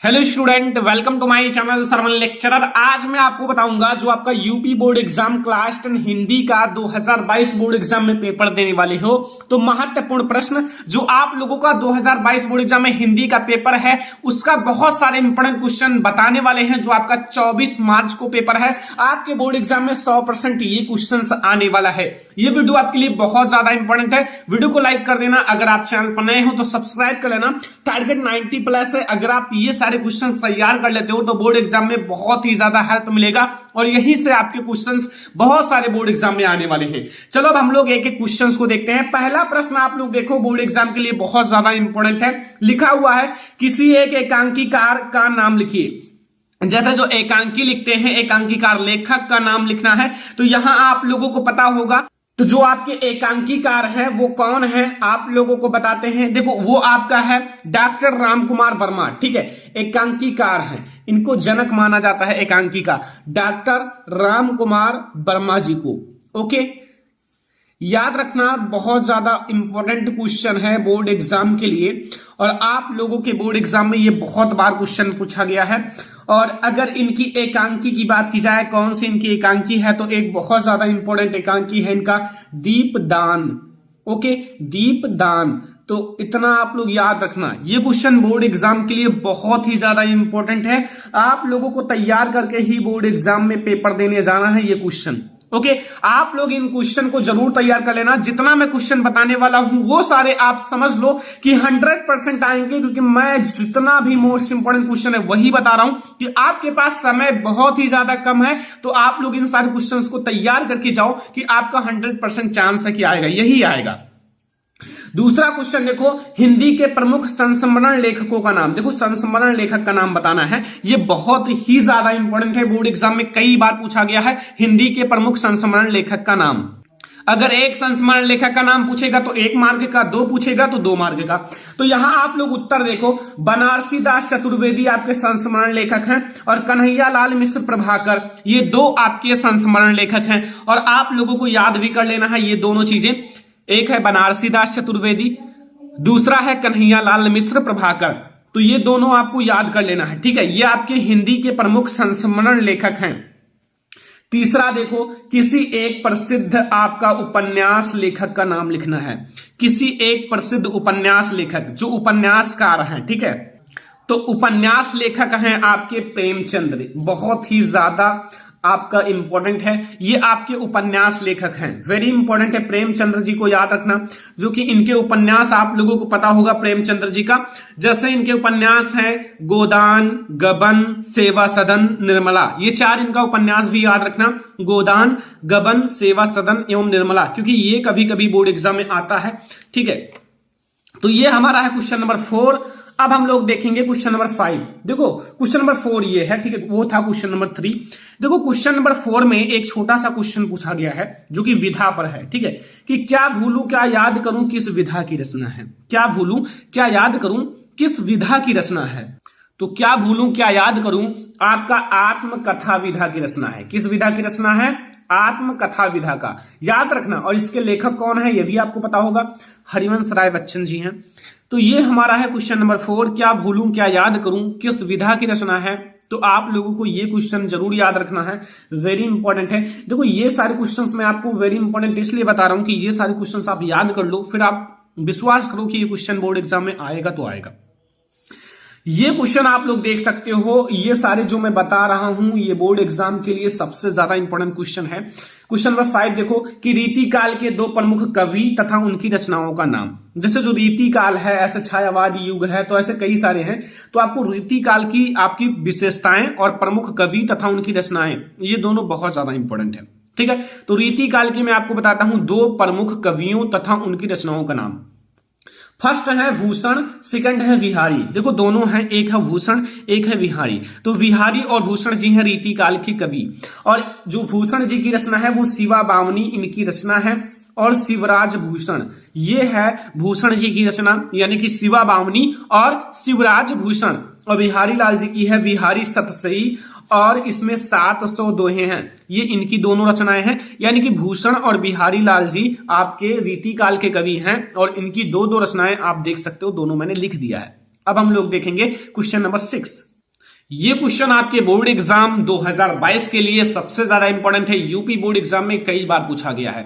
Hello student, welcome to my channel Sarvan lecturer. आज मैं आपको बताऊंगा जो आपका UP board exam class 10 Hindi का 2022 बोर्ड एग्जाम में पेपर देने वाले हो तो महत्वपूर्ण प्रश्न जो आप लोगों का 2022 बोर्ड एग्जाम में हिंदी का पेपर है उसका बहुत सारे इंपोर्टेंट क्वेश्चन बताने वाले हैं। जो आपका 24 मार्च को पेपर है, आपके बोर्ड एग्जाम में 100% ये क्वेश्चन आने वाला है। ये वीडियो आपके लिए बहुत ज्यादा इंपॉर्टेंट है। वीडियो को लाइक कर देना, अगर आप चैनल पर नए हो तो सब्सक्राइब कर लेना। टारगेट 90+ है। अगर आप ये सारे क्वेश्चंस तैयार कर लेते हो तो बोर्ड एग्जाम में बहुत ही ज्यादा हेल्प मिलेगा और यहीं से आपके क्वेश्चंस बहुत सारे बोर्ड एग्जाम में आने वाले हैं। चलो अब हम लोग एक एक क्वेश्चंस को देखते हैं। पहला प्रश्न आप लोग देखो, बोर्ड एग्जाम के लिए बहुत ज्यादा इंपॉर्टेंट है। लिखा हुआ है किसी एक एकांकीकार का नाम लिखिए। जैसे जो एकांकी लिखते हैं, एकांकीकार लेखक का नाम लिखना है। तो यहां आप लोगों को पता होगा तो जो आपके एकांकीकार है वो कौन है, आप लोगों को बताते हैं। देखो वो आपका है डॉक्टर रामकुमार वर्मा, ठीक है, एकांकीकार है। इनको जनक माना जाता है एकांकी का, डॉक्टर रामकुमार वर्मा जी को। ओके, याद रखना, बहुत ज्यादा इंपॉर्टेंट क्वेश्चन है बोर्ड एग्जाम के लिए और आप लोगों के बोर्ड एग्जाम में ये बहुत बार क्वेश्चन पूछा गया है। और अगर इनकी एकांकी की बात की जाए, कौन सी इनकी एकांकी है, तो एक बहुत ज्यादा इंपॉर्टेंट एकांकी है इनका दीपदान। ओके, दीपदान। तो इतना आप लोग याद रखना, ये क्वेश्चन बोर्ड एग्जाम के लिए बहुत ही ज्यादा इंपॉर्टेंट है। आप लोगों को तैयार करके ही बोर्ड एग्जाम में पेपर देने जाना है ये क्वेश्चन। ओके, आप लोग इन क्वेश्चन को जरूर तैयार कर लेना। जितना मैं क्वेश्चन बताने वाला हूं वो सारे आप समझ लो कि 100% आएंगे, क्योंकि मैं जितना भी मोस्ट इंपोर्टेंट क्वेश्चन है वही बता रहा हूं कि आपके पास समय बहुत ही ज्यादा कम है। तो आप लोग इन सारे क्वेश्चंस को तैयार करके जाओ कि आपका 100% चांस है कि आएगा, यही आएगा। दूसरा क्वेश्चन देखो, हिंदी के प्रमुख संस्मरण लेखकों का नाम। देखो संस्मरण लेखक का नाम बताना है, ये बहुत ही ज्यादा इंपॉर्टेंट है। बोर्ड एग्जाम में कई बार पूछा गया है हिंदी के प्रमुख संस्मरण लेखक का नाम। अगर एक संस्मरण लेखक का नाम पूछेगा तो 1 मार्क का, 2 पूछेगा तो 2 मार्क का। तो यहां आप लोग उत्तर देखो, बनारसी दास चतुर्वेदी आपके संस्मरण लेखक हैं और कन्हैया लाल मिश्र प्रभाकर, ये 2 आपके संस्मरण लेखक हैं। और आप लोगों को याद भी कर लेना है ये दोनों चीजें, एक है बनारसी दास चतुर्वेदी, दूसरा है कन्हैया लाल मिश्र प्रभाकर। तो ये दोनों आपको याद कर लेना है, ठीक है। ये आपके हिंदी के प्रमुख संस्मरण लेखक हैं। तीसरा देखो, किसी एक प्रसिद्ध आपका उपन्यास लेखक का नाम लिखना है। किसी एक प्रसिद्ध उपन्यास लेखक, जो उपन्यासकार हैं, ठीक है। तो उपन्यास लेखक हैं आपके प्रेमचंद्र, बहुत ही ज्यादा आपका इंपॉर्टेंट है। ये आपके उपन्यास लेखक हैं, वेरी इंपॉर्टेंट है। प्रेमचंद्र जी को याद रखना, जो कि इनके उपन्यास आप लोगों को पता होगा प्रेमचंद्र जी का। जैसे इनके उपन्यास हैं गोदान, गबन, सेवा सदन, निर्मला, ये 4 इनका उपन्यास भी याद रखना, गोदान, गबन, सेवा सदन एवं निर्मला, क्योंकि ये कभी कभी बोर्ड एग्जाम में आता है, ठीक है। तो ये हमारा है क्वेश्चन नंबर 4। अब हम लोग देखेंगे क्वेश्चन नंबर 5। देखो क्वेश्चन नंबर 4 ये है, ठीक है, वो था क्वेश्चन नंबर 3। देखो क्वेश्चन नंबर 4 में एक छोटा सा क्वेश्चन पूछा गया है जो कि विधा पर है, ठीक है, कि क्या भूलूं क्या याद करूं किस विधा की रचना है। क्या भूलूं क्या याद करूं किस विधा की रचना है। तो क्या भूलूं क्या याद करूं आपका आत्मकथा विधा की रचना है। किस विधा की रचना है? आत्मकथा विधा का, याद रखना। और इसके लेखक कौन है ये भी आपको पता होगा, हरिवंश राय बच्चन जी हैं। तो ये हमारा है क्वेश्चन नंबर 4, क्या भूलूं क्या याद करूं किस विधा की रचना है। तो आप लोगों को ये क्वेश्चन जरूर याद रखना है, वेरी इंपॉर्टेंट है। देखो ये सारे क्वेश्चंस मैं आपको वेरी इंपॉर्टेंट इसलिए बता रहा हूं कि ये सारे क्वेश्चंस आप याद कर लो, फिर आप विश्वास करो कि ये क्वेश्चन बोर्ड एग्जाम में आएगा तो आएगा। ये क्वेश्चन आप लोग देख सकते हो, ये सारे जो मैं बता रहा हूं ये बोर्ड एग्जाम के लिए सबसे ज्यादा इंपॉर्टेंट क्वेश्चन है। क्वेश्चन नंबर 5 देखो, कि रीति काल के 2 प्रमुख कवि तथा उनकी रचनाओं का नाम। जैसे जो रीति काल है, ऐसे छायावादी युग है, तो ऐसे कई सारे हैं। तो आपको रीति काल की आपकी विशेषताएं और प्रमुख कवि तथा उनकी रचनाएं, ये दोनों बहुत ज्यादा इंपॉर्टेंट है, ठीक है। तो रीति काल की मैं आपको बताता हूं 2 प्रमुख कवियों तथा उनकी रचनाओं का नाम। फर्स्ट है भूषण, सेकंड है विहारी। देखो दोनों हैं, एक है भूषण एक है विहारी। तो विहारी और भूषण जी हैं रीति काल के कवि। और जो भूषण जी की रचना है वो शिवा बावनी इनकी रचना है, और शिवराज भूषण ये है भूषण जी की रचना, यानी कि शिवा बावनी और शिवराज भूषण। और बिहारी लाल जी की है विहारी सतसई, और इसमें 700 दोहे हैं। ये इनकी दोनों रचनाएं हैं, यानी कि भूषण और बिहारी लाल जी आपके रीति काल के कवि हैं और इनकी 2 रचनाएं आप देख सकते हो, दोनों मैंने लिख दिया है। अब हम लोग देखेंगे क्वेश्चन नंबर 6। ये क्वेश्चन आपके बोर्ड एग्जाम 2022 के लिए सबसे ज्यादा इंपॉर्टेंट है। यूपी बोर्ड एग्जाम में कई बार पूछा गया है।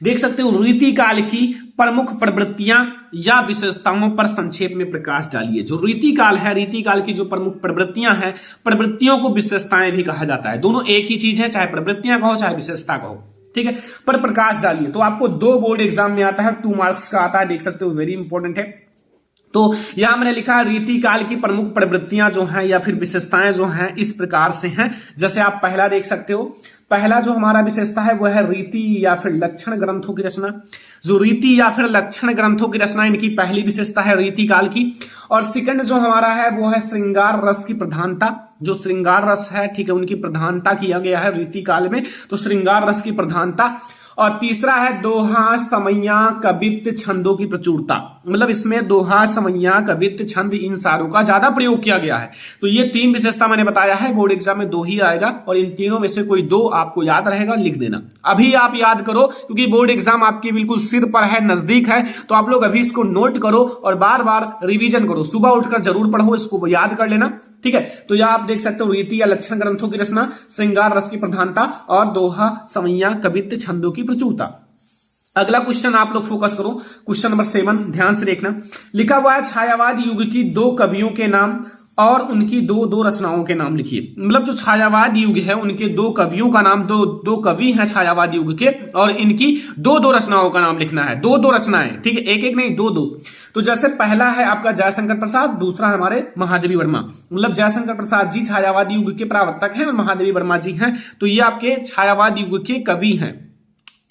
देख सकते हो, रीतिकाल की प्रमुख प्रवृत्तियां या विशेषताओं पर संक्षेप में प्रकाश डालिए। जो रीतिकाल है, रीतिकाल की जो प्रमुख प्रवृत्तियां हैं, प्रवृत्तियों को विशेषताएं भी कहा जाता है। दोनों एक ही चीज है, चाहे प्रवृत्तियां कहो चाहे विशेषता कहो, ठीक है। पर प्रकाश डालिए। तो आपको 2 बोर्ड एग्जाम में आता है, 2 मार्क्स का आता है। देख सकते हो, वेरी इंपॉर्टेंट है। तो यहां मैंने लिखा रीतिकाल की प्रमुख प्रवृत्तियां जो हैं या फिर विशेषताएं जो हैं इस प्रकार से हैं। जैसे आप पहला देख सकते हो, पहला जो हमारा विशेषता है वो है रीति या फिर लक्षण ग्रंथों की रचना। जो रीति या फिर लक्षण ग्रंथों की रचना, इनकी पहली विशेषता है रीतिकाल की। और सेकंड जो हमारा है वो है श्रृंगार रस की प्रधानता। जो श्रृंगार रस है, ठीक है, उनकी प्रधानता किया गया है रीतिकाल में, तो श्रृंगार रस की प्रधानता। और तीसरा है दोहा, समैया, कवित्त, छंदों की प्रचुरता। मतलब इसमें दोहा, समैया, कवित्त, छंद, इन सारों का ज्यादा प्रयोग किया गया है। तो ये 3 विशेषता मैंने बताया है। बोर्ड एग्जाम में 2 ही आएगा और इन तीनों में से कोई 2 आपको याद रहेगा, लिख देना। अभी आप याद करो क्योंकि बोर्ड एग्जाम आपके बिल्कुल सिर पर है, नजदीक है। तो आप लोग अभी इसको नोट करो और बार बार रिवीजन करो। सुबह उठकर जरूर पढ़ो, इसको याद कर लेना, ठीक है। तो यह आप देख सकते हो, रीति या लक्षण ग्रंथों की रचना, श्रृंगार रस की प्रधानता और दोहा, समैया, कवित्त, छंदों की प्रचुरता। अगला क्वेश्चन आप लोग फोकस करो, क्वेश्चन नंबर 7, ध्यान से देखना। लिखा हुआ है छायावाद युग की 2 कवियों के नाम और उनकी 2 रचनाओं के नाम लिखिए। मतलब जो छायावाद युग है उनके 2 कवियों का नाम, 2 कवि हैं छायावाद युग के, और इनकी 2 रचनाओं का नाम लिखना है। 2 रचनाएं, ठीक है, एक नहीं 2। तो जैसे पहला है आपका जयशंकर प्रसाद, दूसरा हमारे महादेवी वर्मा। मतलब जयशंकर प्रसाद जी छायावाद युग के प्रवर्तक हैं और महादेवी वर्मा जी हैं। तो ये आपके छायावाद युग के कवि हैं।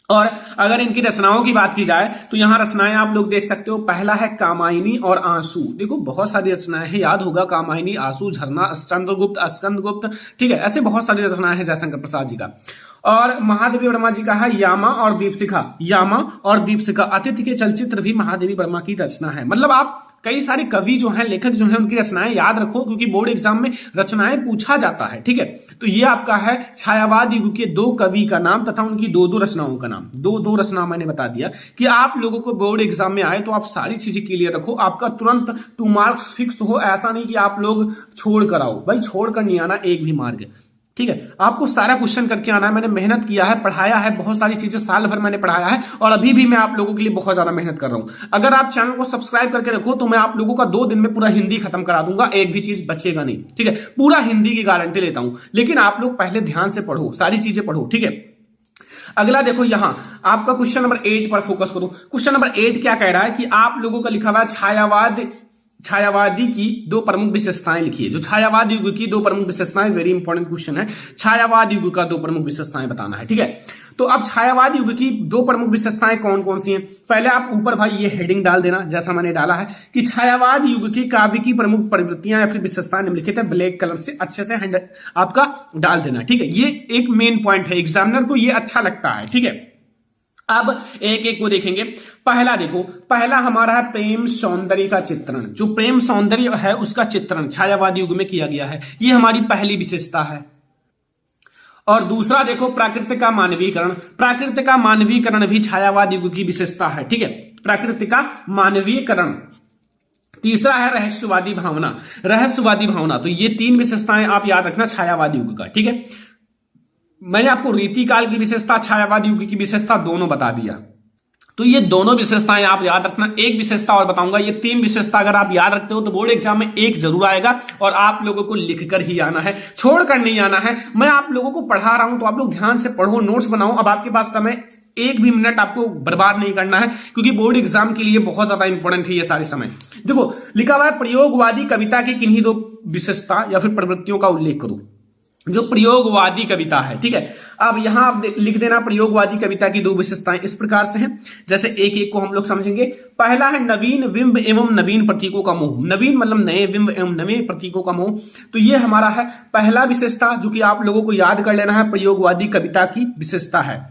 और अगर इनकी रचनाओं की बात की जाए तो यहां रचनाएं आप लोग देख सकते हो। पहला है कामायनी और आंसू। देखो बहुत सारी रचनाएं हैं, याद होगा, कामायनी, आंसू, झरना, चंद्रगुप्त, स्कंदगुप्त, ठीक है, ऐसे बहुत सारी रचनाएं हैं जयशंकर प्रसाद जी का। और महादेवी वर्मा जी का है यामा और दीपशिखा। यामा और दीपशिखा, अतिथि के चलचित्र भी महादेवी वर्मा की रचना है। मतलब आप कई सारे कवि जो हैं, लेखक जो हैं, उनकी रचनाएं याद रखो क्योंकि बोर्ड एग्जाम में रचनाएं पूछा जाता है, ठीक है। तो ये आपका है छायावाद युग के 2 कवि का नाम तथा उनकी 2 रचनाओं का नाम। 2 रचना मैंने बता दिया कि आप लोगों को बोर्ड एग्जाम में आए तो आप सारी चीजें क्लियर रखो, आपका तुरंत 2 मार्क्स फिक्स हो। ऐसा नहीं कि आप लोग छोड़ कर आओ, भाई छोड़ कर नहीं आना एक भी मार्क, ठीक है। आपको सारा क्वेश्चन करके आना है। मैंने मेहनत किया है, पढ़ाया है, बहुत सारी चीजें साल भर मैंने पढ़ाया है और अभी भी मैं आप लोगों के लिए बहुत ज्यादा मेहनत कर रहा हूं। अगर आप चैनल को सब्सक्राइब करके रखो तो मैं आप लोगों का 2 दिन में पूरा हिंदी खत्म करा दूंगा, एक भी चीज बचेगा नहीं, ठीक है। पूरा हिंदी की गारंटी लेता हूं, लेकिन आप लोग पहले ध्यान से पढ़ो, सारी चीजें पढ़ो, ठीक है। अगला देखो, यहां आपका क्वेश्चन नंबर 8 पर फोकस करो। क्वेश्चन नंबर 8 क्या कह रहा है कि आप लोगों का लिखा हुआ छायावादी की 2 प्रमुख विशेषताएं लिखिए। जो छायावाद युग की 2 प्रमुख विशेषताएं, वेरी इंपॉर्टेंट क्वेश्चन है। छायावाद युग का 2 प्रमुख विशेषताएं बताना है, ठीक है। तो अब छायावाद युग की 2 प्रमुख विशेषताएं कौन कौन सी हैं? पहले आप ऊपर भाई ये हेडिंग डाल देना, जैसा मैंने डाला है कि छायावाद युग की काव्य की प्रमुख प्रवृत्तियां या फिर विशेषताएं निम्नलिखित है। ब्लैक कलर से अच्छे से आपका डाल देना, ठीक है। ये एक मेन पॉइंट है, एग्जामिनर को ये अच्छा लगता है, ठीक है। अब एक एक को देखेंगे। पहला देखो, पहला हमारा है प्रेम सौंदर्य का चित्रण। जो प्रेम सौंदर्य है उसका चित्रण छायावाद युग में किया गया है, ये हमारी पहली विशेषता है। और दूसरा देखो, प्रकृति का मानवीकरण। प्रकृति का मानवीकरण भी छायावाद युग की विशेषता है, ठीक है। प्रकृति का मानवीकरण। तीसरा है रहस्यवादी भावना। रहस्यवादी भावना, तो ये 3 विशेषताएं आप याद रखना छायावाद युग का, ठीक है। मैंने आपको रीतिकाल की विशेषता, छायावाद युग की विशेषता दोनों बता दिया। तो ये दोनों विशेषताएं आप याद रखना। एक विशेषता और बताऊंगा, ये 3 विशेषता अगर आप याद रखते हो तो बोर्ड एग्जाम में 1 जरूर आएगा और आप लोगों को लिखकर ही आना है, छोड़कर नहीं आना है। मैं आप लोगों को पढ़ा रहा हूं तो आप लोग ध्यान से पढ़ो, नोट्स बनाओ। अब आपके पास समय 1 भी मिनट आपको बर्बाद नहीं करना है क्योंकि बोर्ड एग्जाम के लिए बहुत ज्यादा इंपॉर्टेंट है ये सारे समय। देखो लिखा हुआ है प्रयोगवादी कविता की किन्हीं 2 विशेषता या फिर प्रवृत्तियों का उल्लेख करो। जो प्रयोगवादी कविता है, ठीक है। अब यहां आप लिख देना प्रयोगवादी कविता की 2 विशेषताएं इस प्रकार से हैं, जैसे एक एक को हम लोग समझेंगे। पहला है नवीन बिंब एवं नवीन प्रतीकों का मोह। नवीन मतलब नए बिंब एवं नए प्रतीकों का मोह। तो ये हमारा है पहला विशेषता जो कि आप लोगों को याद कर लेना है, प्रयोगवादी कविता की विशेषता है।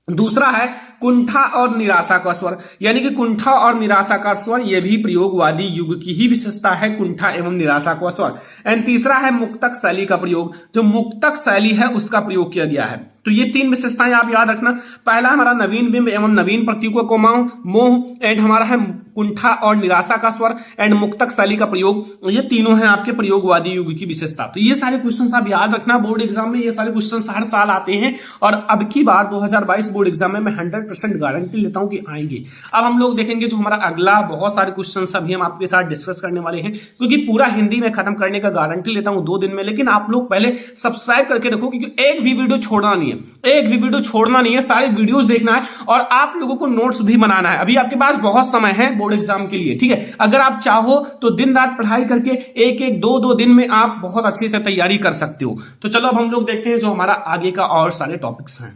दूसरा है कुंठा और निराशा का स्वर, यानी कि कुंठा और निराशा का स्वर, यह भी प्रयोगवादी युग की ही विशेषता है, कुंठा एवं निराशा का स्वर। एंड तीसरा है मुक्तक शैली का प्रयोग। जो मुक्तक शैली है उसका प्रयोग किया गया है। तो ये 3 विशेषताएं आप याद रखना। पहला हमारा नवीन बिंब एवं नवीन प्रतीकों को मोह एंड हमारा है कुंठा और निराशा का स्वर एंड मुक्तक शैली का प्रयोग। ये तीनों हैं आपके प्रयोगवादी युग की विशेषता। तो ये सारे क्वेश्चन आप याद रखना, बोर्ड एग्जाम में ये सारे क्वेश्चन हर साल आते हैं और अब की बार 2022 बोर्ड एग्जाम में मैं 100% गारंटी लेता हूं कि आएंगे। अब हम लोग देखेंगे जो हमारा अगला बहुत सारे क्वेश्चन अभी हम आपके साथ डिस्कस करने वाले हैं, क्योंकि पूरा हिंदी में खत्म करने का गारंटी लेता हूं 2 दिन में। लेकिन आप लोग पहले सब्सक्राइब करके रखो, क्योंकि एक भी वीडियो छोड़ना नहीं है, एक भी वीडियो छोड़ना नहीं है, सारे वीडियोस देखना है और आप लोगों को नोट्स भी बनाना है। अभी आपके पास बहुत समय है बोर्ड एग्जाम के लिए, ठीक है। अगर आप चाहो तो दिन रात पढ़ाई करके एक एक दो दिन में आप बहुत अच्छे से तैयारी कर सकते हो। तो चलो अब हम लोग देखते हैं जो हमारा आगे का और सारे टॉपिक्स हैं।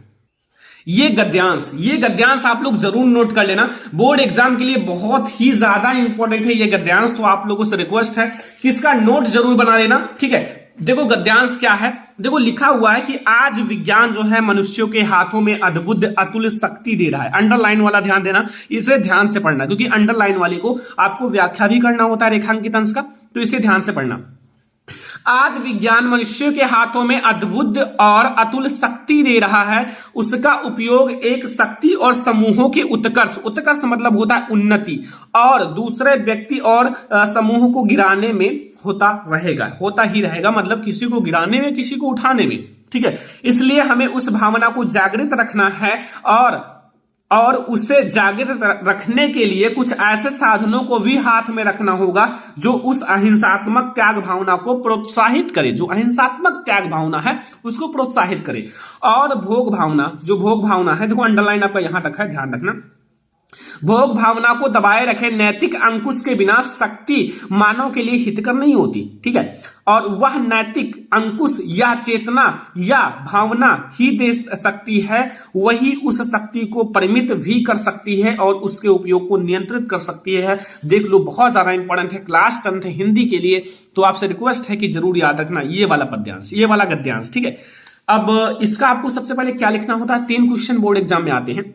ये गद्यांश आप लोग जरूर नोट कर लेना, बोर्ड एग्जाम के लिए बहुत ही ज्यादा इंपॉर्टेंट है ये गद्यांश। तो आप लोगों से रिक्वेस्ट है कि इसका नोट जरूर बना लेना, ठीक है। देखो गद्यांश क्या है, देखो लिखा हुआ है कि आज विज्ञान जो है मनुष्यों के हाथों में अद्भुत अतुल्य शक्ति दे रहा है। अंडरलाइन वाला ध्यान देना, इसे ध्यान से पढ़ना, क्योंकि अंडरलाइन वाले को आपको व्याख्या भी करना होता है रेखांकित अंश का, तो इसे ध्यान से पढ़ना। आज विज्ञान मनुष्य के हाथों में अद्भुत और अतुल्य शक्ति दे रहा है, उसका उपयोग एक शक्ति और समूहों के उत्कर्ष मतलब होता है उन्नति, और दूसरे व्यक्ति और समूह को गिराने में होता ही रहेगा, मतलब किसी को गिराने में, किसी को उठाने में, ठीक है। इसलिए हमें उस भावना को जागृत रखना है और उसे जागृत रखने के लिए कुछ ऐसे साधनों को भी हाथ में रखना होगा जो उस अहिंसात्मक त्याग भावना को प्रोत्साहित करे, जो अहिंसात्मक त्याग भावना है उसको प्रोत्साहित करे। और भोग भावना है, देखो अंडरलाइन आपका यहां तक है, ध्यान रखना। भोग भावना को दबाए रखे नैतिक अंकुश के बिना शक्ति मानव के लिए हितकर नहीं होती, ठीक है। और वह नैतिक अंकुश या चेतना या भावना ही दे सकती है, वही उस शक्ति को परिमित भी कर सकती है और उसके उपयोग को नियंत्रित कर सकती है। देख लो, बहुत ज्यादा इंपॉर्टेंट है, क्लास 10th हिंदी के लिए। तो आपसे रिक्वेस्ट है कि जरूर याद रखना ये वाला पद्यांश, ये वाला गद्यांश, ठीक है। अब इसका आपको सबसे पहले क्या लिखना होता है, 3 क्वेश्चन बोर्ड एग्जाम में आते हैं।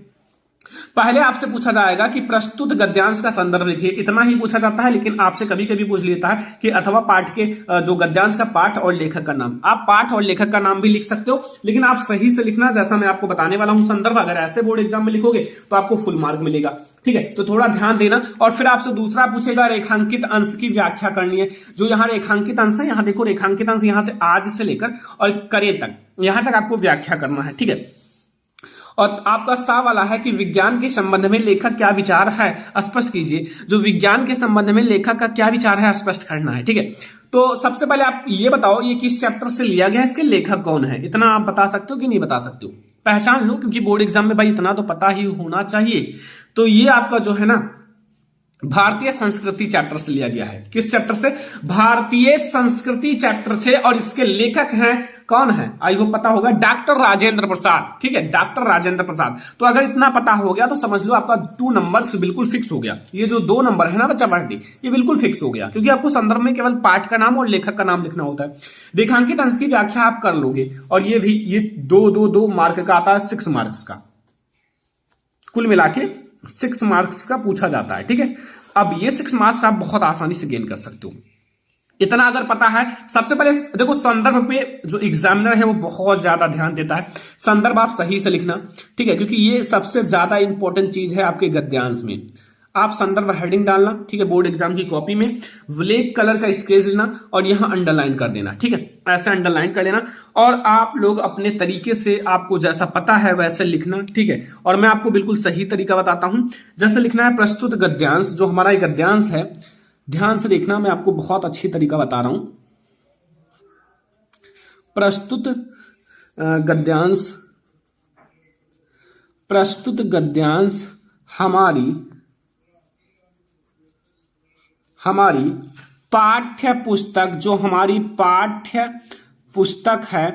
पहले आपसे पूछा जाएगा कि प्रस्तुत गद्यांश का संदर्भ लिखिए, इतना ही पूछा जाता है। लेकिन आपसे कभी कभी पूछ लेता है कि अथवा पाठ के जो गद्यांश का पाठ और लेखक का नाम, आप पाठ और लेखक का नाम भी लिख सकते हो, लेकिन आप सही से लिखना, जैसा मैं आपको बताने वाला हूं संदर्भ। अगर ऐसे बोर्ड एग्जाम में लिखोगे तो आपको फुल मार्क मिलेगा, ठीक है। तो थोड़ा ध्यान देना। और फिर आपसे दूसरा पूछेगा रेखांकित अंश की व्याख्या करनी है। जो यहाँ रेखांकित अंश है, यहाँ देखो रेखांकित अंश, यहां से आज से लेकर और करे तक, यहां तक आपको व्याख्या करना है, ठीक है। और आपका सा वाला है कि विज्ञान के संबंध में लेखक क्या विचार है स्पष्ट कीजिए। जो विज्ञान के संबंध में लेखक का क्या विचार है स्पष्ट करना है, ठीक है। तो सबसे पहले आप ये बताओ ये किस चैप्टर से लिया गया है, इसके लेखक कौन है, इतना आप बता सकते हो कि नहीं बता सकते हो, पहचान लो, क्योंकि बोर्ड एग्जाम में भाई इतना तो पता ही होना चाहिए। तो ये आपका जो है ना भारतीय संस्कृति चैप्टर से लिया गया है। किस चैप्टर से, भारतीय संस्कृति चैप्टर से। और इसके लेखक हैं, कौन है, आई होप पता होगा, डॉक्टर राजेंद्र प्रसाद, ठीक है, डॉक्टर राजेंद्र प्रसाद। तो अगर इतना पता हो गया तो समझ लो आपका 2 नंबर बिल्कुल फिक्स हो गया। ये जो 2 नंबर है ना बच्चा पार्टी, ये बिल्कुल फिक्स हो गया, क्योंकि आपको संदर्भ में केवल पाठ का नाम और लेखक का नाम लिखना होता है। रेखांकित अंश की व्याख्या आप कर लोगे, और ये भी ये 2 मार्क का आता है, 6 मार्क्स का, कुल मिला के 6 मार्क्स का पूछा जाता है, ठीक है। अब ये 6 मार्क्स आप बहुत आसानी से गेन कर सकते हो, इतना अगर पता है। सबसे पहले देखो संदर्भ पे जो एग्जामिनर है वो बहुत ज्यादा ध्यान देता है, संदर्भ आप सही से लिखना, ठीक है, क्योंकि ये सबसे ज्यादा इंपॉर्टेंट चीज है आपके गद्यांश में। आप संदर्भ हेडिंग डालना, ठीक है, बोर्ड एग्जाम की कॉपी में ब्लैक कलर का स्केच लेना और यहां अंडरलाइन कर देना, ठीक है, ऐसे अंडरलाइन कर लेना। और आप लोग अपने तरीके से, आपको जैसा पता है वैसे लिखना, ठीक है। और मैं आपको बिल्कुल सही तरीका बताता हूं, जैसे लिखना है प्रस्तुत गद्यांश, जो हमारा गद्यांश है, ध्यान से देखना, मैं आपको बहुत अच्छी तरीका बता रहा हूं। प्रस्तुत गद्यांश हमारी पाठ्य पुस्तक, जो हमारी पाठ्य पुस्तक है,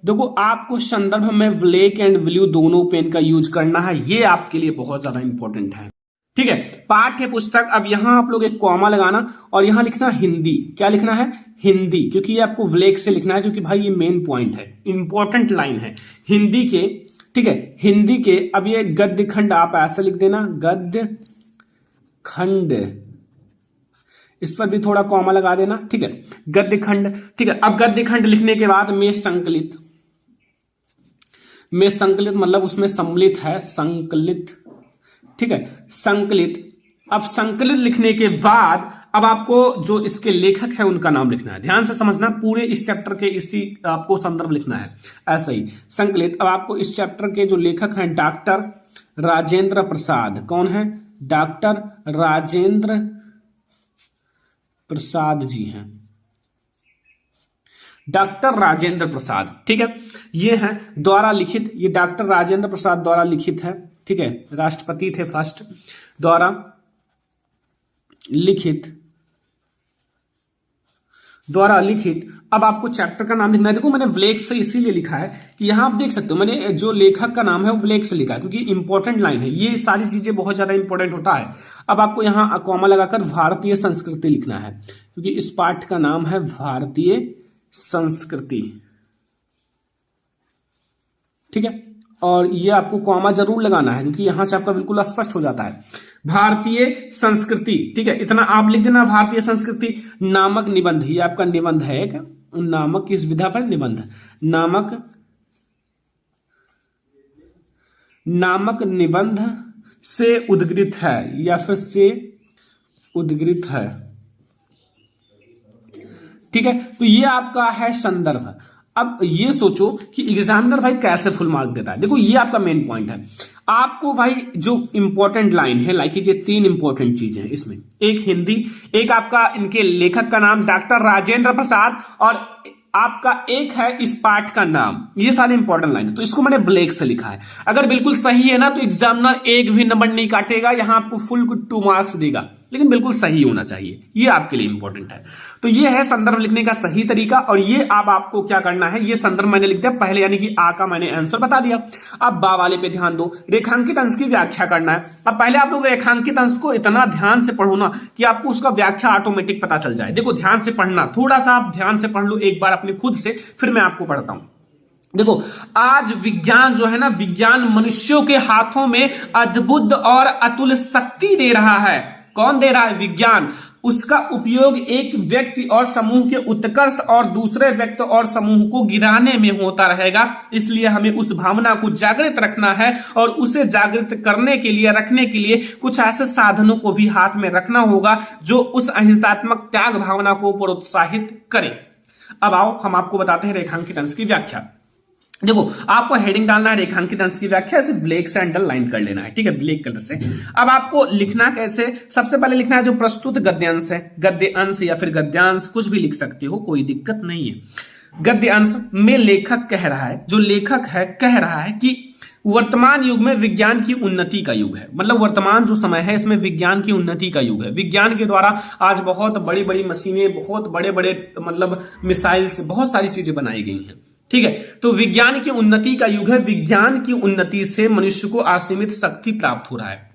देखो आपको संदर्भ में ब्लैक एंड ब्लू दोनों पेन का यूज करना है, ये आपके लिए बहुत ज्यादा इंपॉर्टेंट है, ठीक है। पाठ्य पुस्तक, अब यहां आप लोग एक कॉमा लगाना और यहां लिखना हिंदी। क्या लिखना है, हिंदी, क्योंकि ये आपको ब्लैक से लिखना है, क्योंकि भाई ये मेन पॉइंट है, इंपॉर्टेंट लाइन है हिंदी के, ठीक है, हिंदी के। अब ये गद्य खंड आप ऐसे लिख देना, गद्य खंड, इस पर भी थोड़ा कॉमा लगा देना, ठीक है, गद्य खंड, ठीक है। अब गद्य खंड लिखने के बाद में संकलित, में संकलित मतलब उसमें सम्मिलित है, संकलित, ठीक है, संकलित। अब संकलित लिखने के बाद अब आपको जो इसके लेखक है उनका नाम लिखना है। ध्यान से समझना, पूरे इस चैप्टर के इसी आपको संदर्भ लिखना है, ऐसा ही संकलित। अब आपको इस चैप्टर के जो लेखक हैं डॉक्टर राजेंद्र प्रसाद, कौन है? डॉक्टर राजेंद्र प्रसाद जी हैं, डॉक्टर राजेंद्र प्रसाद, ठीक है, ये हैं द्वारा लिखित, ये डॉक्टर राजेंद्र प्रसाद द्वारा लिखित है, ठीक है, राष्ट्रपति थे फर्स्ट, द्वारा लिखित, द्वारा लिखित। अब आपको चैप्टर का नाम लिखना है। देखो मैंने ब्लैक से इसीलिए लिखा है कि यहां आप देख सकते हो मैंने जो लेखक का नाम है वो ब्लैक से लिखा है क्योंकि इंपॉर्टेंट लाइन है, ये सारी चीजें बहुत ज्यादा इंपॉर्टेंट होता है। अब आपको यहां कॉमा लगाकर भारतीय संस्कृति लिखना है क्योंकि इस पाठ का नाम है भारतीय संस्कृति, ठीक है, और ये आपको कॉमा जरूर लगाना है क्योंकि यहां से आपका बिल्कुल स्पष्ट हो जाता है भारतीय संस्कृति, ठीक है, इतना आप लिख देना भारतीय संस्कृति नामक निबंध, ये आपका निबंध है एक, नामक किस विधा पर? निबंध, नामक निबंध से उद्गृत है या फिर से उद्गृत है, ठीक है। तो ये आपका है संदर्भ। अब ये सोचो कि एग्जामिनर भाई कैसे फुल मार्क देता है। देखो ये आपका मेन पॉइंट है, आपको भाई जो इंपॉर्टेंट लाइन है, लाइक ये 3 इंपॉर्टेंट चीजें हैं इसमें, एक हिंदी, एक आपका इनके लेखक का नाम डॉक्टर राजेंद्र प्रसाद और आपका एक है इस पाठ का नाम, ये सारे इंपॉर्टेंट लाइन है। तो इसको मैंने ब्लैक से लिखा है। अगर बिल्कुल सही है ना तो एग्जामिनर एक भी नंबर नहीं काटेगा, यहां आपको फुल 2 मार्क्स देगा, लेकिन बिल्कुल सही होना चाहिए, ये आपके लिए इंपॉर्टेंट है। तो ये है संदर्भ लिखने का सही तरीका। और ये अब आपको क्या करना है, ये संदर्भ मैंने लिख दिया पहले, यानी कि आ का मैंने आंसर बता दिया। अब बा वाले पे ध्यान दो, रेखांकित अंश की व्याख्या करना है। अब पहले आप लोग रेखांकित अंश को इतना ध्यान से पढ़ो ना कि आपको उसका व्याख्या ऑटोमेटिक पता चल जाए। देखो ध्यान से पढ़ना, थोड़ा सा आप ध्यान से पढ़ लो एक बार अपने खुद से, फिर मैं आपको पढ़ता हूं। देखो आज विज्ञान जो है ना, विज्ञान मनुष्यों के हाथों में अद्भुत और अतुल शक्ति दे रहा है। कौन दे रहा है? विज्ञान। उसका उपयोग एक व्यक्ति और समूह के उत्कर्ष और दूसरे व्यक्ति और समूह को गिराने में होता रहेगा। इसलिए हमें उस भावना को जागृत रखना है और उसे जागृत करने के लिए, रखने के लिए कुछ ऐसे साधनों को भी हाथ में रखना होगा जो उस अहिंसात्मक त्याग भावना को प्रोत्साहित करे। अब आओ हम आपको बताते हैं रेखांकित अंश की व्याख्या। देखो आपको हेडिंग डालना है रेखांकित अंश की व्याख्या, ऐसे ब्लैक से अंडरलाइन कर लेना है, ठीक है, ब्लैक कलर से। अब आपको लिखना कैसे? सबसे पहले लिखना है जो प्रस्तुत गद्यांश है, गद्य अंश या फिर गद्यांश कुछ भी लिख सकते हो, कोई दिक्कत नहीं है। गद्य अंश में लेखक कह रहा है, जो लेखक है कह रहा है कि वर्तमान युग में विज्ञान की उन्नति का युग है। मतलब वर्तमान जो समय है इसमें विज्ञान की उन्नति का युग है। विज्ञान के द्वारा आज बहुत बड़ी बड़ी मशीनें, बहुत बड़े बड़े मतलब मिसाइल्स, बहुत सारी चीजें बनाई गई हैं, ठीक है। तो विज्ञान की उन्नति का युग है। विज्ञान की उन्नति से मनुष्य को असीमित शक्ति प्राप्त हो रहा है।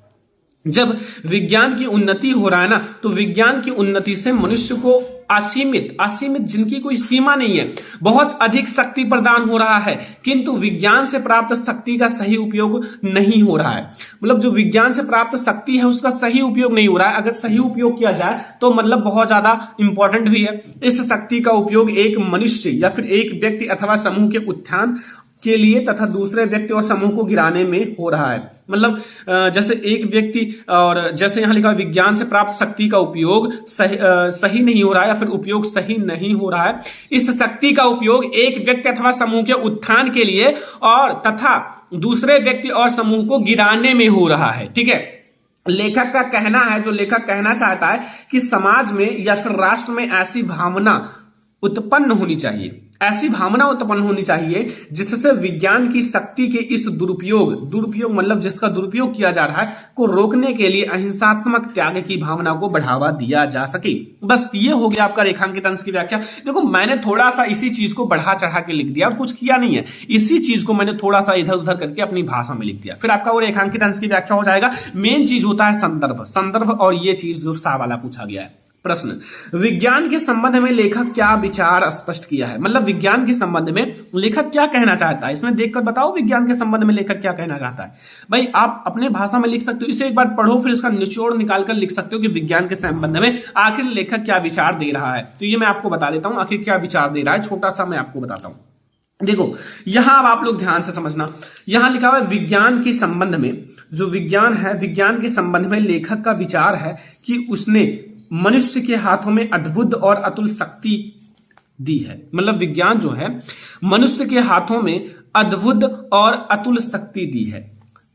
जब विज्ञान की उन्नति हो रहा है ना, तो विज्ञान की उन्नति से मनुष्य को असीमित जिनकी कोई सीमा नहीं है, बहुत अधिक शक्ति प्रदान हो रहा है, किंतु विज्ञान से प्राप्त शक्ति का सही उपयोग नहीं हो रहा है। मतलब जो विज्ञान से प्राप्त शक्ति है उसका सही उपयोग नहीं हो रहा है। अगर सही उपयोग किया जाए तो मतलब बहुत ज्यादा इंपॉर्टेंट भी है। इस शक्ति का उपयोग एक मनुष्य या फिर एक व्यक्ति अथवा समूह के उत्थान के लिए तथा दूसरे व्यक्ति और समूह को गिराने में हो रहा है। मतलब जैसे एक व्यक्ति, और जैसे यहां लिखा विज्ञान से प्राप्त शक्ति का उपयोग सही नहीं हो रहा है या फिर उपयोग सही नहीं हो रहा है। इस शक्ति का उपयोग एक व्यक्ति अथवा समूह के उत्थान के लिए और तथा दूसरे व्यक्ति और समूह को गिराने में हो रहा है, ठीक है। लेखक का कहना है, जो लेखक कहना चाहता है कि समाज में या फिर राष्ट्र में ऐसी भावना उत्पन्न होनी चाहिए, ऐसी भावना उत्पन्न होनी चाहिए जिससे विज्ञान की शक्ति के इस दुरुपयोग मतलब जिसका दुरुपयोग किया जा रहा है को रोकने के लिए अहिंसात्मक त्याग की भावना को बढ़ावा दिया जा सके। बस ये हो गया आपका रेखांकित अंश की व्याख्या। देखो मैंने थोड़ा सा इसी चीज को बढ़ा चढ़ा के लिख दिया और कुछ किया नहीं है, इसी चीज को मैंने थोड़ा सा इधर उधर करके अपनी भाषा में लिख दिया, फिर आपका वो रेखांकित अंश की व्याख्या हो जाएगा। मेन चीज होता है संदर्भ और ये चीज जो सा वाला पूछा गया है प्रश्न। विज्ञान के संबंध में लेखक क्या विचार स्पष्ट किया है? मतलब विज्ञान के संबंध में लेखक क्या कहना चाहता है, इसमें देखकर बताओ विज्ञान के संबंध में लेखक क्या कहना चाहता है। भाई आप अपने भाषा में लिख सकते हो, इसे एक बार पढ़ो फिर इसका निचोड़ निकालकर लिख सकते हो कि विज्ञान के संबंध में आखिर लेखक क्या विचार दे रहा है। तो ये मैं आपको बता देता हूं आखिर क्या विचार दे रहा है, छोटा सा मैं आपको बताता हूं। देखो यहां अब आप लोग ध्यान से समझना, यहां लिखा हुआ है विज्ञान के संबंध में, जो विज्ञान है, विज्ञान के संबंध में लेखक का विचार है कि उसने मनुष्य के हाथों में अद्भुत और अतुल शक्ति दी है। मतलब विज्ञान जो है मनुष्य के हाथों में अद्भुत और अतुल शक्ति दी है।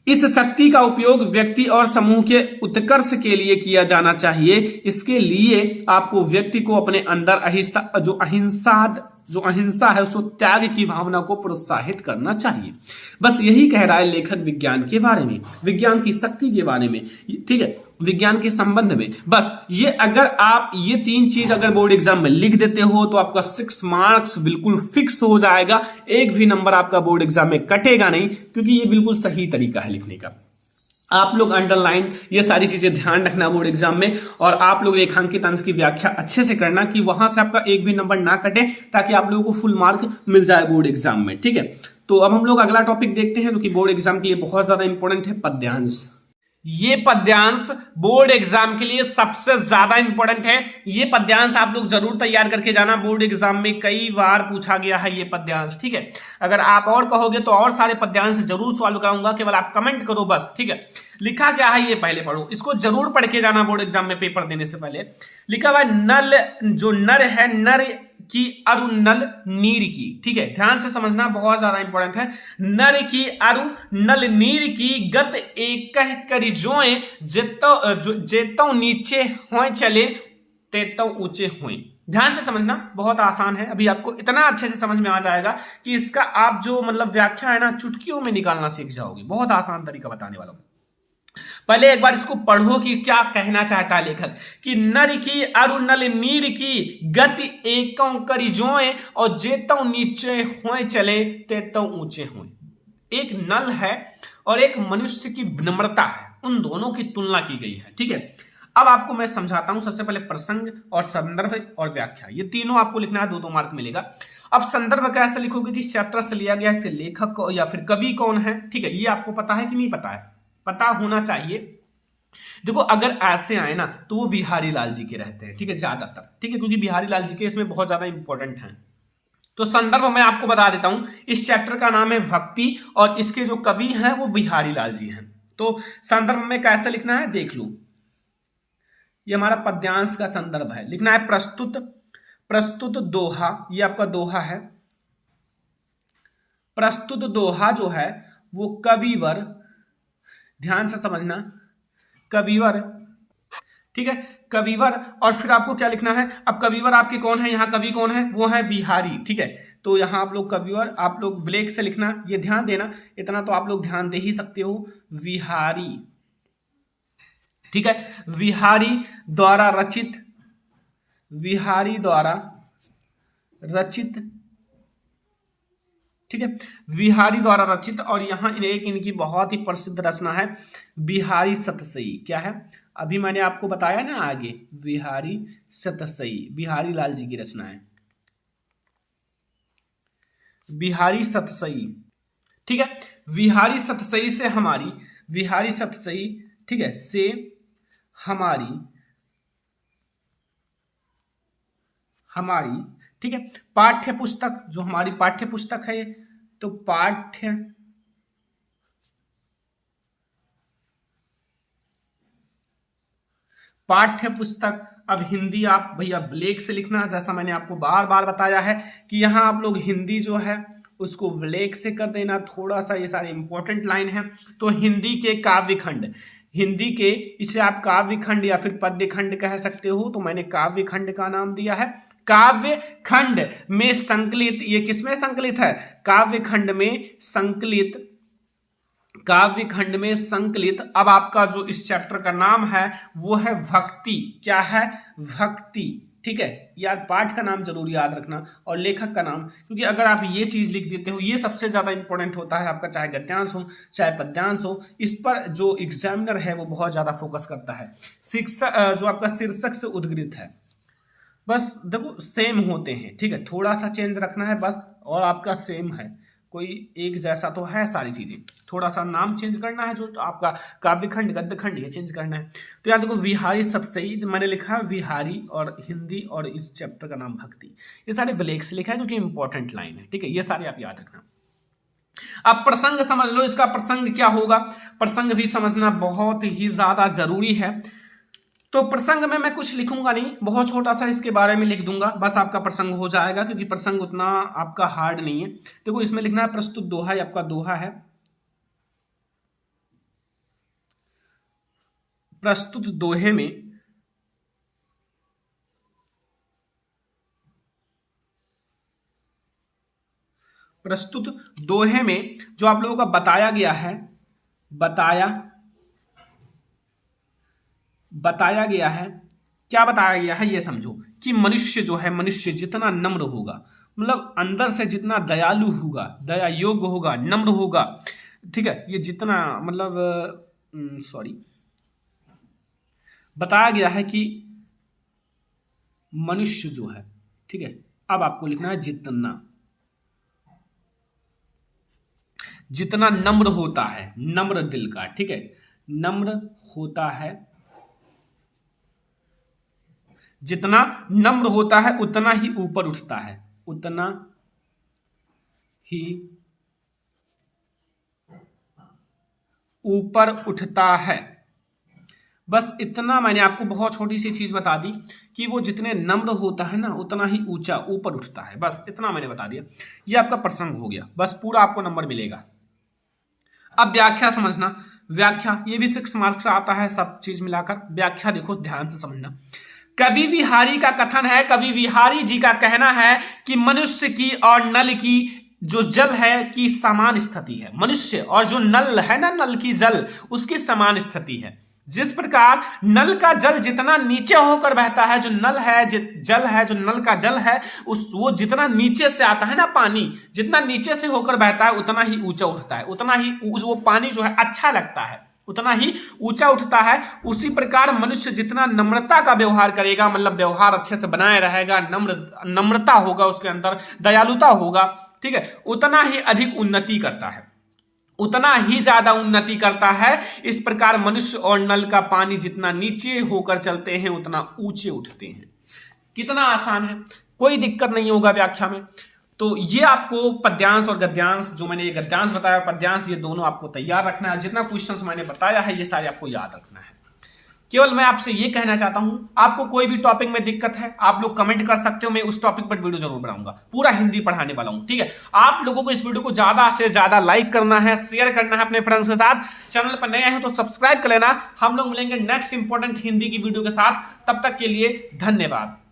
इस शक्ति का उपयोग व्यक्ति और समूह के उत्कर्ष के लिए किया जाना चाहिए। इसके लिए आपको व्यक्ति को अपने अंदर जो अहिंसा है उसको त्याग की भावना को प्रोत्साहित करना चाहिए। बस यही कह रहा है लेखक विज्ञान के बारे में, विज्ञान की शक्ति के बारे में, ठीक है, विज्ञान के संबंध में। बस ये अगर आप ये 3 चीज अगर बोर्ड एग्जाम में लिख देते हो तो आपका 6 मार्क्स बिल्कुल फिक्स हो जाएगा, एक भी नंबर आपका बोर्ड एग्जाम में कटेगा नहीं, क्योंकि ये बिल्कुल सही तरीका है लिखने का। आप लोग अंडरलाइन ये सारी चीजें ध्यान रखना बोर्ड एग्जाम में, और आप लोग रेखांकित अंश की व्याख्या अच्छे से करना कि वहां से आपका एक भी नंबर ना कटे, ताकि आप लोगों को फुल मार्क मिल जाए बोर्ड एग्जाम में। ठीक है, तो अब हम लोग अगला टॉपिक देखते हैं जो कि बोर्ड एग्जाम के लिए बहुत ज्यादा इंपॉर्टेंट है, पद्यांश। ये पद्यांश बोर्ड एग्जाम के लिए सबसे ज्यादा इंपॉर्टेंट है। ये पद्यांश आप लोग जरूर तैयार करके जाना, बोर्ड एग्जाम में कई बार पूछा गया है ये पद्यांश। ठीक है, अगर आप और कहोगे तो और सारे पद्यांश जरूर सॉल्व कराऊंगा, केवल आप कमेंट करो बस। ठीक है, लिखा क्या है ये पहले पढ़ो, इसको जरूर पढ़ के जाना बोर्ड एग्जाम में पेपर देने से पहले। लिखा हुआ नल, जो नर है, नर की अरु नल नीर की। ठीक है, ध्यान से समझना, बहुत ज्यादा इंपॉर्टेंट है। नर की अरु नल नीर की, गत एक करी जोए, जेतो नीचे होए चले तेतो ऊंचे होए। ध्यान से समझना, बहुत आसान है, अभी आपको इतना अच्छे से समझ में आ जाएगा कि इसका आप जो मतलब व्याख्या है ना चुटकियों में निकालना सीख जाओगे। बहुत आसान तरीका बताने वाला हूं। पहले एक बार इसको पढ़ो कि क्या कहना चाहता है लेखक, कि नर की अरु नल नीर की, गति एकों करी जोए, और जेतो नीचे होए चले तेतो ऊंचे होए। एक नल है और एक मनुष्य की विनम्रता है, उन दोनों की तुलना की गई है। ठीक है, अब आपको मैं समझाता हूं। सबसे पहले प्रसंग और संदर्भ और व्याख्या, ये तीनों आपको लिखना है, 2-2 मार्क मिलेगा। अब संदर्भ कैसे लिखोगे कि चैप्टर से लिया गया, इससे लेखक या फिर कवि कौन है। ठीक है, ये आपको पता है कि नहीं पता है, पता होना चाहिए। देखो अगर ऐसे आए ना तो वो बिहारी लाल जी के रहते हैं। ठीक है, ज्यादातर। ठीक है, क्योंकि बिहारी लाल जी के इसमें बहुत ज्यादा इंपॉर्टेंट हैं। तो संदर्भ मैं आपको बता देता हूं, इस चैप्टर का नाम है भक्ति, और इसके जो कवि हैं वो बिहारी लाल जी हैं। तो संदर्भ में कैसे लिखना है देख लो, ये हमारा पद्यांश का संदर्भ है। लिखना है प्रस्तुत दोहा, ये आपका दोहा है। प्रस्तुत दोहा जो है वो कविवर, ध्यान से समझना, कविवर। ठीक है, कविवर। और फिर आपको क्या लिखना है, अब कविवर आपके कौन है, यहाँ कवि कौन है, वो है बिहारी। ठीक है, तो यहाँ आप लोग कविवर, आप लोग ब्लैक से लिखना, ये ध्यान देना, इतना तो आप लोग ध्यान दे ही सकते हो, बिहारी। ठीक है, बिहारी द्वारा रचित, बिहारी द्वारा रचित। ठीक है, बिहारी द्वारा रचित। और यहां एक इनकी बहुत ही प्रसिद्ध रचना है बिहारी सतसई। क्या है, अभी मैंने आपको बताया ना आगे, बिहारी सतसई, बिहारी लाल जी की रचना है, बिहारी सतसई। ठीक है, बिहारी सतसई से हमारी, बिहारी सतसई, ठीक है, से हमारी, ठीक है, पाठ्य पुस्तक, जो हमारी पाठ्य पुस्तक है, तो पाठ्य पुस्तक। अब हिंदी आप भैया ब्लैक से लिखना, जैसा मैंने आपको बार बार बताया है कि यहां आप लोग हिंदी जो है उसको ब्लैक से कर देना। थोड़ा सा ये सारे इंपॉर्टेंट लाइन है। तो हिंदी के काव्य खंड, हिंदी के, इसे आप काव्य खंड या फिर पद्य खंड कह सकते हो, तो मैंने काव्य खंड का नाम दिया है। काव्य खंड में संकलित, ये किसमें संकलित है, काव्य खंड में संकलित, काव्य खंड में संकलित। अब आपका जो इस चैप्टर का नाम है वो है भक्ति। क्या है, भक्ति। ठीक है, यार पाठ का नाम जरूर याद रखना और लेखक का नाम, क्योंकि अगर आप ये चीज लिख देते हो, ये सबसे ज्यादा इंपॉर्टेंट होता है आपका, चाहे गद्यांश हो चाहे पद्यांश हो, इस पर जो एग्जामिनर है वो बहुत ज्यादा फोकस करता है। शिक्षक जो आपका शीर्षक से उद्गृत है, बस देखो सेम होते हैं। ठीक है, थोड़ा सा चेंज रखना है बस, और आपका सेम है, कोई एक जैसा तो है सारी चीजें, थोड़ा सा नाम चेंज करना है, जो आपका काव्यखंड गद्यखंड ये चेंज करना है। तो याद देखो विहारी सबसे सही मैंने लिखा है विहारी, और हिंदी और इस चैप्टर का नाम भक्ति, ये सारे ब्लैक से लिखा है क्योंकि इंपॉर्टेंट लाइन है, ठीक है, ये सारे आप याद रखना। अब प्रसंग समझ लो, इसका प्रसंग क्या होगा, प्रसंग भी समझना बहुत ही ज्यादा जरूरी है। तो प्रसंग में मैं कुछ लिखूंगा नहीं, बहुत छोटा सा इसके बारे में लिख दूंगा, बस आपका प्रसंग हो जाएगा, क्योंकि प्रसंग उतना आपका हार्ड नहीं है। देखो इसमें लिखना है प्रस्तुत दोहा, ये आपका दोहा है। प्रस्तुत दोहे में जो आप लोगों का बताया गया है, बताया गया है, क्या बताया गया है ये समझो कि मनुष्य जो है, मनुष्य जितना नम्र होगा, मतलब अंदर से जितना दयालु होगा, दया योग्य होगा, नम्र होगा, ठीक है, ये जितना मतलब बताया गया है कि मनुष्य जो है, ठीक है, अब आपको लिखना है जितना नम्र होता है, नम्र दिल का, ठीक है, नम्र होता है, जितना नम्र होता है उतना ही ऊपर उठता है, उतना ही ऊपर उठता है। बस इतना मैंने आपको बहुत छोटी सी चीज बता दी कि वो जितने नम्र होता है ना उतना ही ऊंचा ऊपर उठता है, बस इतना मैंने बता दिया। ये आपका प्रसंग हो गया, बस पूरा आपको नंबर मिलेगा। अब व्याख्या समझना, व्याख्या ये भी 6 मार्क्स से आता है, सब चीज मिलाकर। व्याख्या देखो ध्यान से समझना। कवि विहारी का कथन है, कवि विहारी जी का कहना है कि मनुष्य की और नल की जो जल है की समान स्थिति है। मनुष्य और जो नल है ना, नल की जल, उसकी समान स्थिति है। जिस प्रकार नल का जल जितना नीचे होकर बहता है, जो नल है जल है, जो नल का जल है वो जितना नीचे से आता है ना, पानी जितना नीचे से होकर बहता है उतना ही ऊंचा उठता है, उतना ही वो पानी जो है अच्छा लगता है, उतना ही ऊंचा उठता है। उसी प्रकार मनुष्य जितना नम्रता का व्यवहार करेगा, मतलब व्यवहार अच्छे से बनाए रहेगा, नम्रता होगा उसके अंदर, दयालुता होगा, ठीक है, उतना ही अधिक उन्नति करता है, उतना ही ज्यादा उन्नति करता है। इस प्रकार मनुष्य और नल का पानी जितना नीचे होकर चलते हैं उतना ऊंचे उठते हैं। कितना आसान है, कोई दिक्कत नहीं होगा व्याख्या में। तो ये आपको पद्यांश और गद्यांश, जो मैंने ये गद्यांश बताया, पद्यांश, ये दोनों आपको तैयार रखना है। जितना क्वेश्चंस मैंने बताया है ये सारे आपको याद रखना है। केवल मैं आपसे ये कहना चाहता हूं, आपको कोई भी टॉपिक में दिक्कत है आप लोग कमेंट कर सकते हो, मैं उस टॉपिक पर वीडियो जरूर बनाऊंगा, पूरा हिंदी पढ़ाने वाला हूं, ठीक है। आप लोगों को इस वीडियो को ज्यादा से ज्यादा लाइक करना है, शेयर करना है अपने फ्रेंड्स के साथ। चैनल पर नए हैं तो सब्सक्राइब कर लेना। हम लोग मिलेंगे नेक्स्ट इंपॉर्टेंट हिंदी की वीडियो के साथ, तब तक के लिए धन्यवाद।